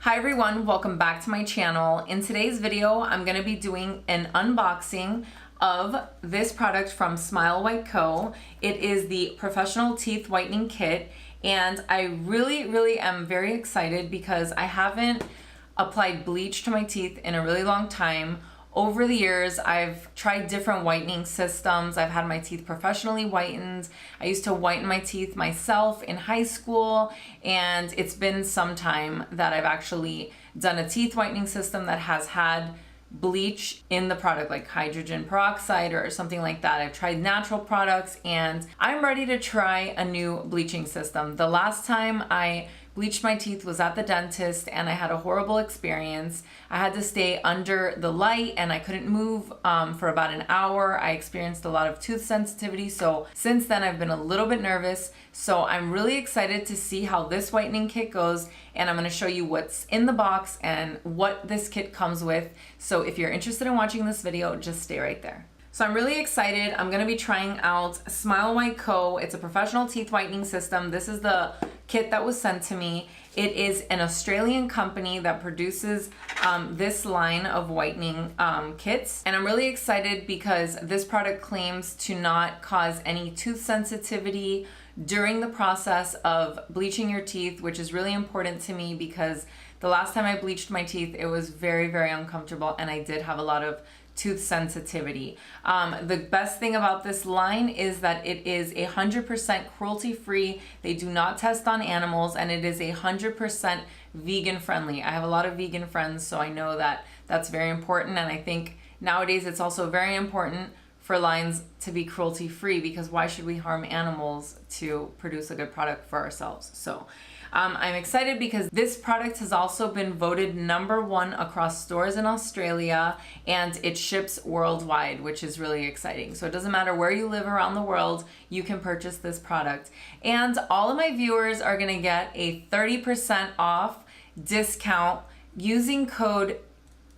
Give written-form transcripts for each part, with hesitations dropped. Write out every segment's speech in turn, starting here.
Hi everyone, welcome back to my channel. In today's video, I'm going to be doing an unboxing of this product from Smile White Co. It is the Professional Teeth Whitening Kit, and I really am very excited because I haven't applied bleach to my teeth in a really long time. Over the years, I've tried different whitening systems. I've had my teeth professionally whitened. I used to whiten my teeth myself in high school, and it's been some time that I've actually done a teeth whitening system that has had bleach in the product, like hydrogen peroxide or something like that. I've tried natural products, and I'm ready to try a new bleaching system. The last time I bleached my teeth was at the dentist, and I had a horrible experience. I had to stay under the light and I couldn't move for about an hour. I experienced a lot of tooth sensitivity, so since then I've been a little bit nervous. So I'm really excited to see how this whitening kit goes, and I'm going to show you what's in the box and what this kit comes with. So if you're interested in watching this video, just stay right there. So I'm really excited. I'm going to be trying out Smile White Co. It's a professional teeth whitening system. This is the kit that was sent to me. It is an Australian company that produces this line of whitening kits. And I'm really excited because this product claims to not cause any tooth sensitivity during the process of bleaching your teeth, which is really important to me because the last time I bleached my teeth, it was very uncomfortable, and I did have a lot of tooth sensitivity. The best thing about this line is that it is 100% cruelty-free. They do not test on animals, and it is 100% vegan friendly. I have a lot of vegan friends, so I know that that's very important, and I think nowadays it's also very important for lines to be cruelty-free, because why should we harm animals to produce a good product for ourselves? So I'm excited because this product has also been voted #1 across stores in Australia, and it ships worldwide, which is really exciting. So it doesn't matter where you live around the world, you can purchase this product. And all of my viewers are gonna get a 30% off discount using code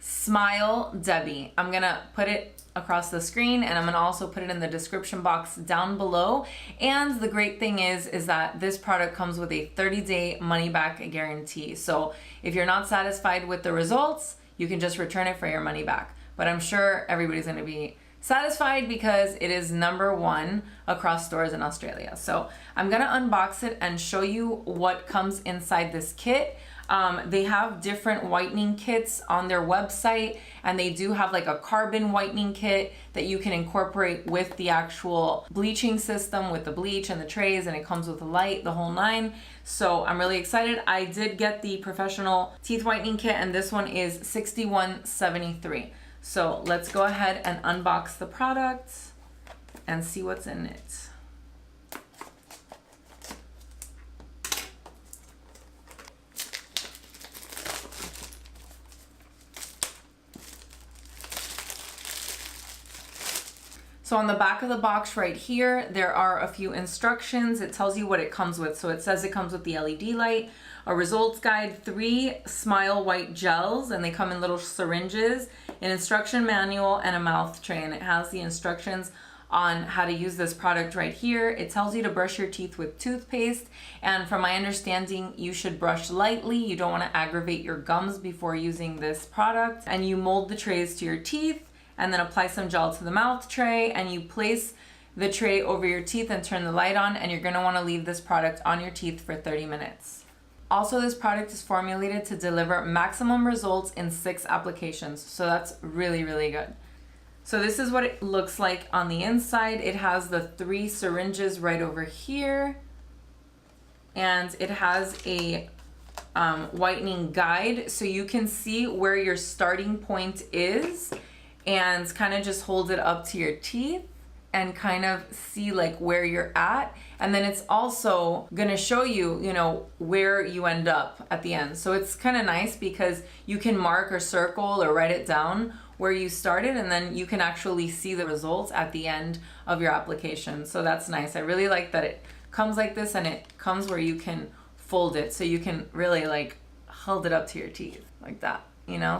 SMILEDebbie. I'm gonna put it across the screen, and I'm gonna also put it in the description box down below. And the great thing is that this product comes with a 30-day money-back guarantee. So if you're not satisfied with the results, you can just return it for your money back. But I'm sure everybody's gonna be satisfied because it is #1 across stores in Australia. So I'm gonna unbox it and show you what comes inside this kit. They have different whitening kits on their website, and they do have like a carbon whitening kit that you can incorporate with the actual bleaching system, with the bleach and the trays, and it comes with a light, the whole nine. So I'm really excited. I did get the professional teeth whitening kit, and this one is $61.73. So let's go ahead and unbox the product and see what's in it. So on the back of the box right here, there are a few instructions. It tells you what it comes with. So it says it comes with the LED light, a results guide, 3 Smile White gels, and they come in little syringes, an instruction manual, and a mouth tray. And it has the instructions on how to use this product right here. It tells you to brush your teeth with toothpaste, and from my understanding, you should brush lightly. You don't want to aggravate your gums before using this product. And you mold the trays to your teeth, and then apply some gel to the mouth tray, and you place the tray over your teeth and turn the light on, and you're gonna wanna leave this product on your teeth for 30 minutes. Also, this product is formulated to deliver maximum results in 6 applications, so that's really good. So this is what it looks like on the inside. It has the 3 syringes right over here, and it has a whitening guide, so you can see where your starting point is, and kind of just hold it up to your teeth and kind of see like where you're at. And then it's also gonna show you, where you end up at the end. So it's kind of nice because you can mark or circle or write it down where you started, and then you can actually see the results at the end of your application. So that's nice. I really like that it comes like this, and it comes where you can fold it, so you can really like hold it up to your teeth like that,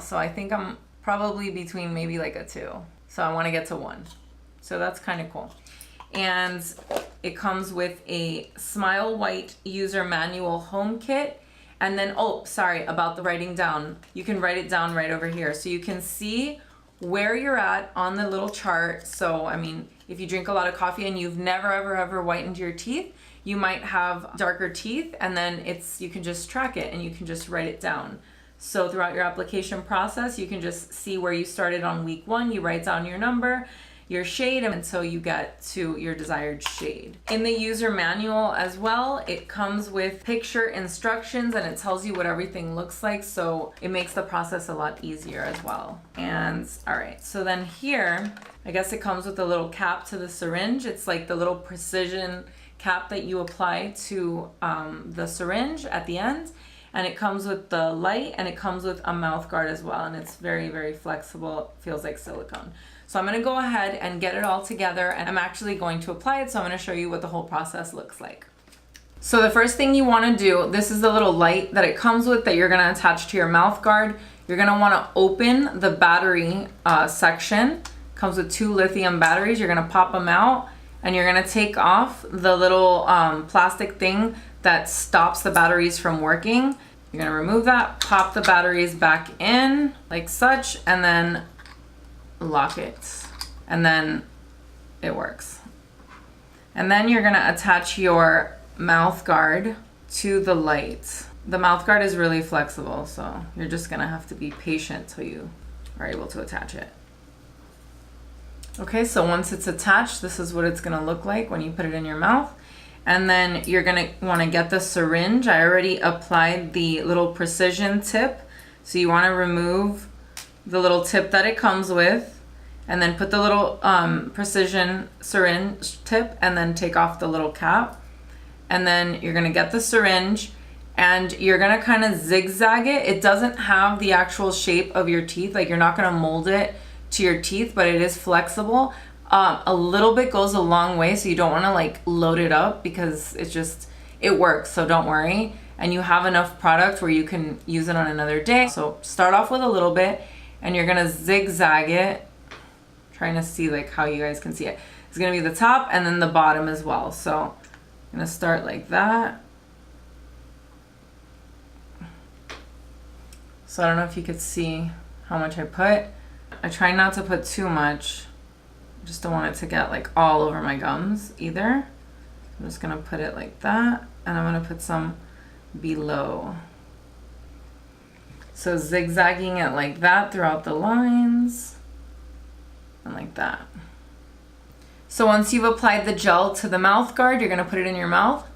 So I think I'm probably between maybe like a 2. So I want to get to 1. So that's kind of cool. and it comes with a Smile White user manual home kit. And then, oh, sorry about the writing down. You can write it down right over here. So you can see where you're at on the little chart. So, I mean, if you drink a lot of coffee and you've never, ever whitened your teeth, you might have darker teeth, and then you can just track it and you can just write it down. So throughout your application process, you can just see where you started on week 1. You write down your number, your shade, until you get to your desired shade. In the user manual as well, it comes with picture instructions and it tells you what everything looks like, so it makes the process a lot easier as well. And all right, so then here, I guess it comes with a little cap to the syringe. It's like the little precision cap that you apply to the syringe at the end. And it comes with the light, and it comes with a mouth guard as well, and it's very flexible. It feels like silicone. So I'm gonna go ahead and get it all together, and I'm actually going to apply it, so I'm gonna show you what the whole process looks like. So the first thing you wanna do, this is the little light that it comes with that you're gonna attach to your mouth guard. You're gonna wanna open the battery section. It comes with 2 lithium batteries. You're gonna pop them out, and you're gonna take off the little plastic thing that stops the batteries from working. You're gonna remove that, pop the batteries back in like such, and then lock it, and then it works. And then you're gonna attach your mouth guard to the light. The mouth guard is really flexible, so you're just gonna have to be patient till you are able to attach it. Okay, so once it's attached, this is what it's gonna look like when you put it in your mouth. And then you're gonna wanna get the syringe. I already applied the little precision tip. So you wanna remove the little tip that it comes with, and then put the little precision syringe tip, and then take off the little cap. And then you're gonna get the syringe, and you're gonna kind of zigzag it. It doesn't have the actual shape of your teeth. Like, you're not gonna mold it to your teeth, but it is flexible. A little bit goes a long way, so you don't want to like load it up, because it works, so don't worry. And you have enough product where you can use it on another day. So start off with a little bit, and you're gonna zigzag it, trying to see like how you guys can see it. It's gonna be the top and then the bottom as well. So I'm gonna start like that. So I don't know if you could see how much I put. I try not to put too much. Just don't want it to get like all over my gums either. I'm just gonna put it like that, and I'm gonna put some below. So zigzagging it like that throughout the lines, and like that. So once you've applied the gel to the mouth guard, you're gonna put it in your mouth.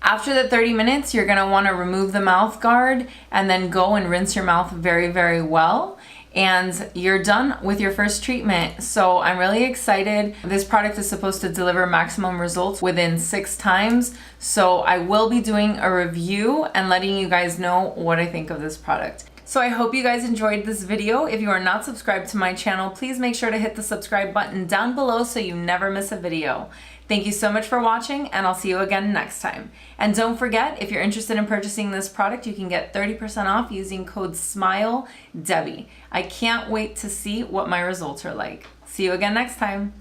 After the 30 minutes, you're gonna wanna remove the mouth guard and then go and rinse your mouth very well. And you're done with your first treatment. So I'm really excited. This product is supposed to deliver maximum results within 6 times. So I will be doing a review and letting you guys know what I think of this product. So I hope you guys enjoyed this video. If you are not subscribed to my channel, please make sure to hit the subscribe button down below so you never miss a video. Thank you so much for watching, and I'll see you again next time. And don't forget, if you're interested in purchasing this product, you can get 30% off using code SMILEDEBBIE. I can't wait to see what my results are like. See you again next time.